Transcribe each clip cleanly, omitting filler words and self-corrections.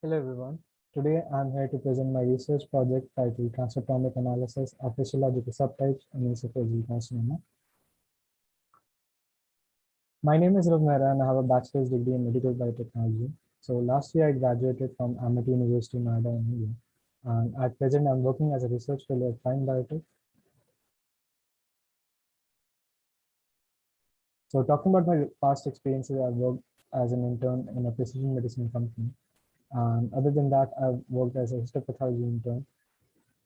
Hello everyone. Today I'm here to present my research project titled Transcriptomic Analysis of Histological Subtypes in Esophageal Carcinoma. My name is Rav Mehra and I have a bachelor's degree in medical biotechnology. So last year I graduated from Amity University, Noida in India. And at present I'm working as a research fellow at Fine Biotech. So talking about my past experiences, I've worked as an intern in a precision medicine company. And other than that, I've worked as a histopathology intern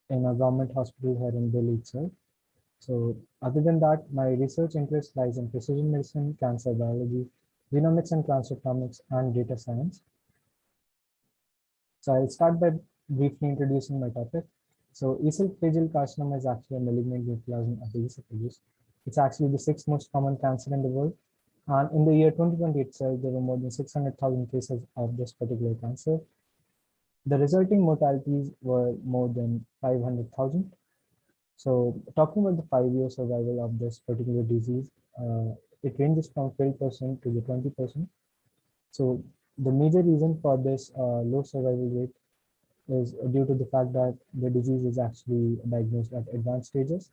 in a government hospital here in Delhi itself. So other than that, my research interest lies in precision medicine, cancer biology, genomics and transcriptomics, and data science. So I'll start by briefly introducing my topic. So esophageal carcinoma is actually a malignant neoplasm of the esophagus. It's actually the sixth most common cancer in the world. And in the year 2020 itself, there were more than 600,000 cases of this particular cancer. The resulting mortalities were more than 500,000. So talking about the 5-year survival of this particular disease, it ranges from 12% to the 20%. So the major reason for this low survival rate is due to the fact that the disease is actually diagnosed at advanced stages,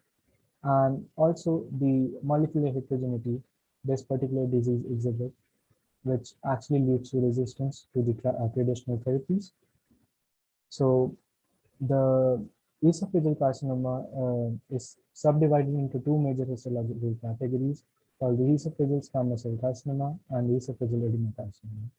and also the molecular heterogeneity this particular disease exhibits, which actually leads to resistance to the traditional therapies. So the esophageal carcinoma is subdivided into two major histological categories called the esophageal squamous cell carcinoma and the esophageal adenocarcinoma.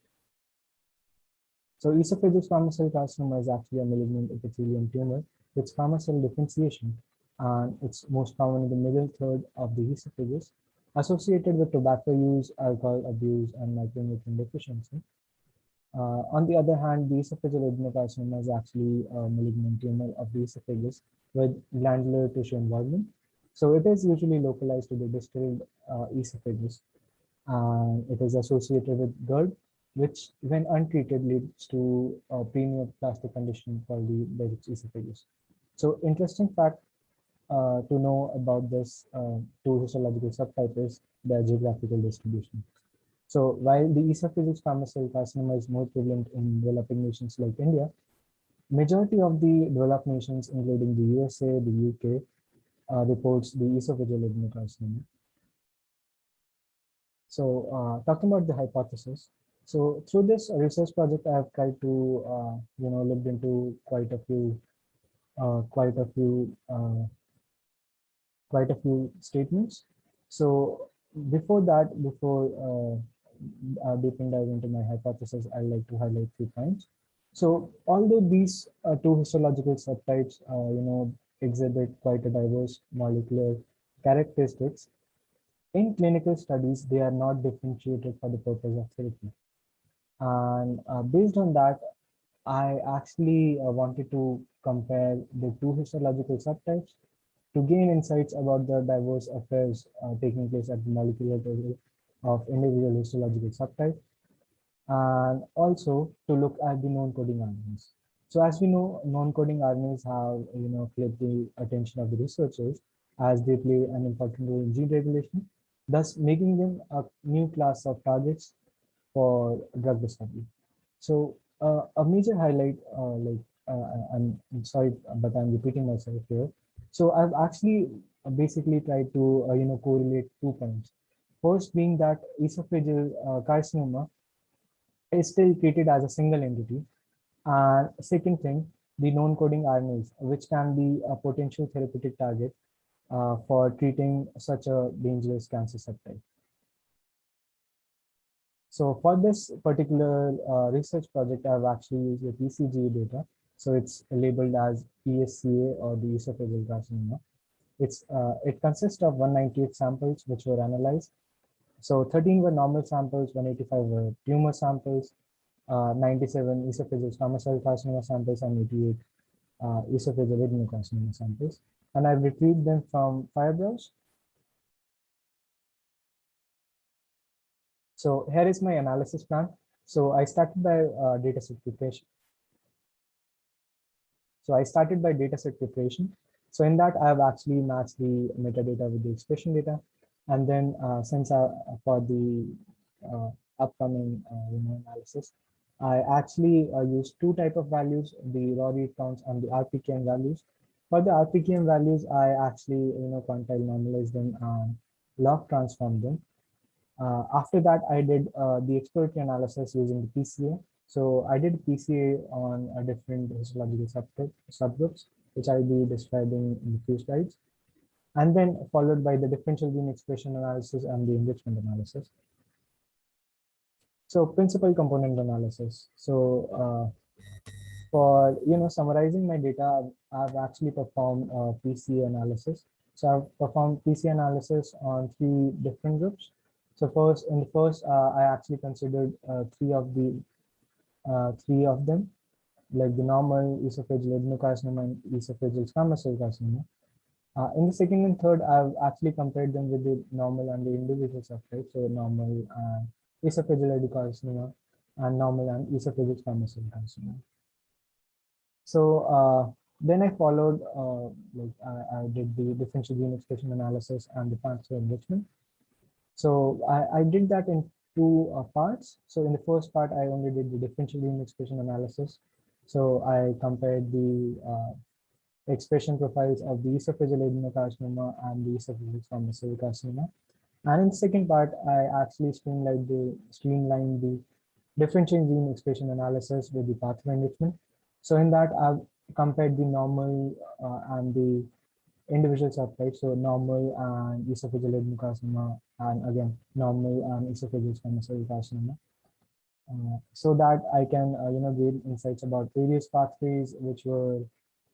So esophageal squamous cell carcinoma is actually a malignant epithelium tumor with squamous cell differentiation, and it's most common in the middle third of the esophagus, associated with tobacco use, alcohol abuse, and micronutrient deficiency. On the other hand, the esophageal adenocarcinoma is actually a malignant tumor of the esophagus with glandular tissue involvement. So it is usually localized to the distal esophagus, and it is associated with GERD, which when untreated leads to a preneoplastic condition called the Behçet's esophagus. So interesting fact to know about this two histological subtype is their geographical distribution. So while the esophageal squamous cell carcinoma is more prevalent in developing nations like India, majority of the developed nations, including the USA, the UK, reports the esophageal adenocarcinoma. So talking about the hypothesis, so through this research project, I have tried to looked into uh, quite a few uh, quite a few statements. So before deeping dive into my hypothesis, I'd like to highlight few points. So although these two histological subtypes, exhibit quite a diverse molecular characteristics, in clinical studies, they are not differentiated for the purpose of therapy. And based on that, I actually wanted to compare the two histological subtypes to gain insights about the diverse affairs taking place at the molecular level of individual histological subtypes, and also to look at the non-coding RNAs. So as we know, non-coding RNAs have claimed the attention of the researchers as they play an important role in gene regulation, thus making them a new class of targets for drug discovery. So a major highlight, I'm sorry, but I'm repeating myself here. So I've actually basically tried to correlate 2 points. First being that esophageal carcinoma is still treated as a single entity, and second thing, the non-coding RNAs, which can be a potential therapeutic target for treating such a dangerous cancer subtype. So for this particular research project, I've actually used the TCGA data. So it's labeled as ESCA, or the esophageal carcinoma. It consists of 198 samples which were analyzed. So 13 were normal samples, 185 were tumor samples, 97 esophageal squamous cell carcinoma samples, and 88 esophageal adenocarcinoma samples. And I've retrieved them from Firebrowse. So here is my analysis plan. So I started by dataset preparation. So in that, I have actually matched the metadata with the expression data. And then for the upcoming analysis, I actually used two type of values, the raw read counts and the RPKM values. For the RPKM values, I actually quantile normalize them and log transform them. After that, I did the exploratory analysis using the PCA. So I did PCA on a different histological subgroups, which I'll be describing in a few slides, and then followed by the differential gene expression analysis and the enrichment analysis. So principal component analysis. So for summarizing my data, I've actually performed PCA analysis. So I've performed PCA analysis on three different groups. So first, in the first, I actually considered three of them, like the normal esophageal adenocarcinoma and esophageal squamous cell carcinoma. In the second and third, I've actually compared them with the normal and the individual subtypes, so normal and esophageal adenocarcinoma and normal and esophageal squamous cell carcinoma. So then I followed, I did the differential gene expression analysis and the pathway enrichment. So I did that in two parts. So in the first part, I only did the differential gene expression analysis. So I compared the expression profiles of the esophageal adenocarcinoma and the esophageal squamous cell carcinoma. And in the second part, I actually streamlined the differential gene expression analysis with the pathway enrichment. So in that, I've compared the normal and the individual subtypes, so normal and esophageal adenocarcinoma, and again normal and esophageal squamous cell carcinoma, so that I can gain insights about various pathways which were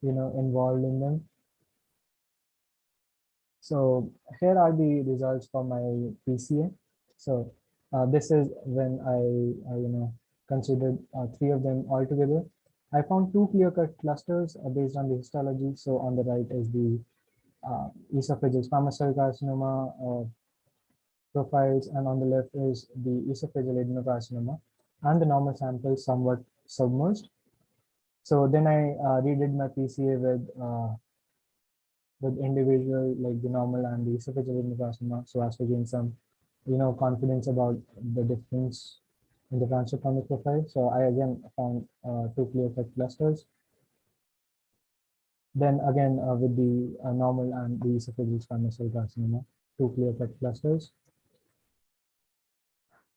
involved in them. So here are the results for my PCA. So this is when I considered three of them all together. I found two clear-cut clusters based on the histology. So on the right is the esophageal squamous cell carcinoma profiles, and on the left is the esophageal adenocarcinoma, and the normal sample somewhat submerged. So then I redid my PCA with individual, like the normal and the esophageal adenocarcinoma, so as to gain some confidence about the difference in the transcriptomic profile. So I again found two clear-cut clusters. Then again with the normal and the esophageal squamous cell carcinoma, two clear-cut clusters.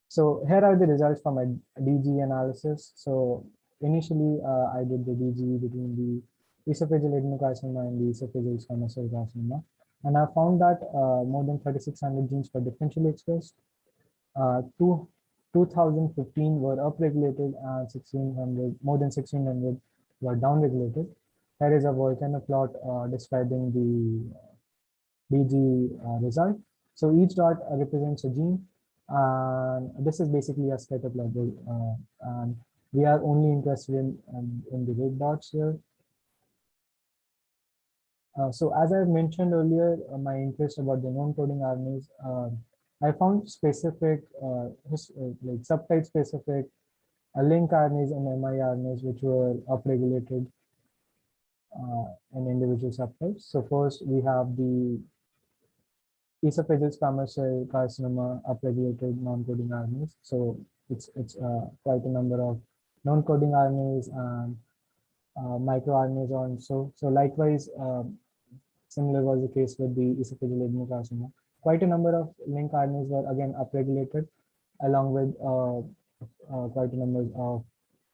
So here are the results from my DG analysis. So initially I did the DG between the esophageal adenocarcinoma and the esophageal squamous cell carcinoma, and I found that more than 3,600 genes were differentially expressed. 2015 were upregulated, and 1600, more than 1600 were downregulated. Here is a volcano plot describing the DG result. So each dot represents a gene, and this is basically a setup level, and we are only interested in the red dots here. So as I mentioned earlier, my interest about the non-coding RNAs, I found specific, like subtype specific link RNAs and miRNAs which were upregulated in individual subtypes. So first we have the esophageal squamous cell carcinoma upregulated non-coding RNAs. So it's quite a number of non-coding RNAs and microRNAs also. So likewise, similar was the case with the esophageal adenocarcinoma. Quite a number of link RNAs were again upregulated, along with quite a number of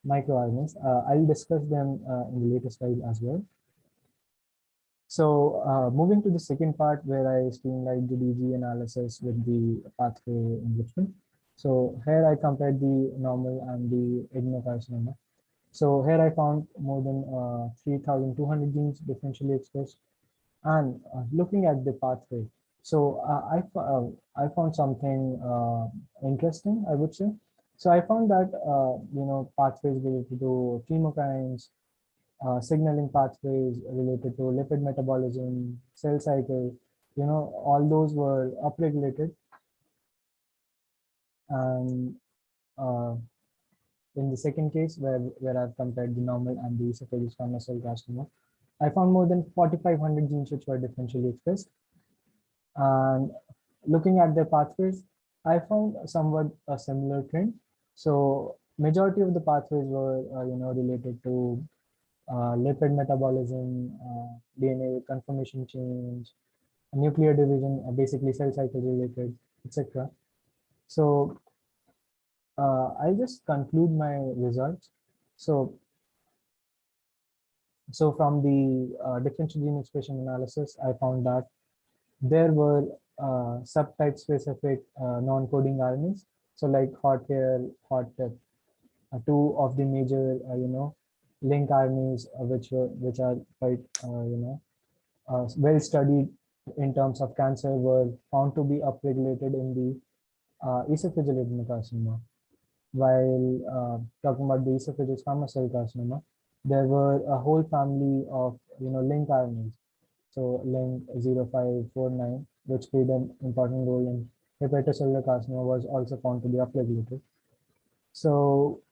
microRNAs. I'll discuss them in the later slide as well. So moving to the second part, where I streamlined the DG analysis with the pathway enrichment. So here I compared the normal and the adenocarcinoma. So here I found more than 3,200 genes differentially expressed. And looking at the pathway, so I found something interesting, I would say. So I found that pathways related to chemokines, signaling pathways related to lipid metabolism, cell cycle, all those were upregulated. And in the second case, where I've compared the normal and the esophageal squamous cell carcinoma, I found more than 4,500 genes which were differentially expressed. And looking at their pathways, I found somewhat a similar trend. So majority of the pathways were, related to lipid metabolism, DNA conformation change, nuclear division, basically cell cycle related, etc. So I'll just conclude my results. So, from the differential gene expression analysis, I found that there were subtype specific non-coding RNAs. So like hot hair, hot tip, two of the major, link RNAs, which are quite, well studied in terms of cancer, were found to be upregulated in the esophageal adenocarcinoma. While talking about the esophageal squamous cell carcinoma, there were a whole family of link RNAs. So link 0549, which played an important role in hepatocellular carcinoma, was also found to be upregulated. So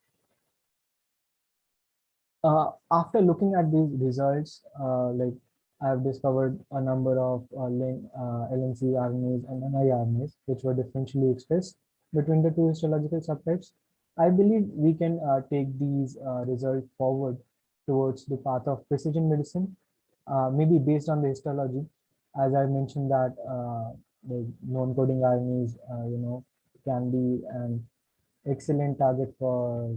after looking at these results, like I've discovered a number of LNC RNAs and NI which were differentially expressed between the two histological subtypes. I believe we can take these results forward towards the path of precision medicine, maybe based on the histology. As I mentioned that the non-coding RNAs, can be an excellent target for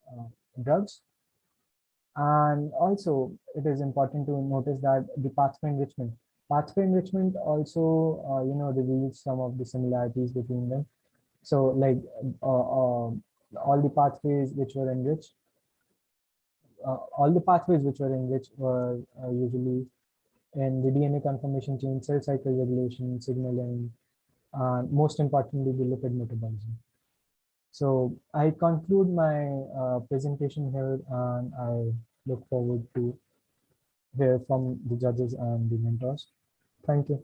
uh, drugs. And also, it is important to notice that the pathway enrichment also, reveals some of the similarities between them. So, like all the pathways which were enriched, were usually in the DNA conformation chain, cell cycle regulation, signaling, and most importantly, the lipid metabolism. So I conclude my presentation here, and I look forward to hear from the judges and the mentors. Thank you.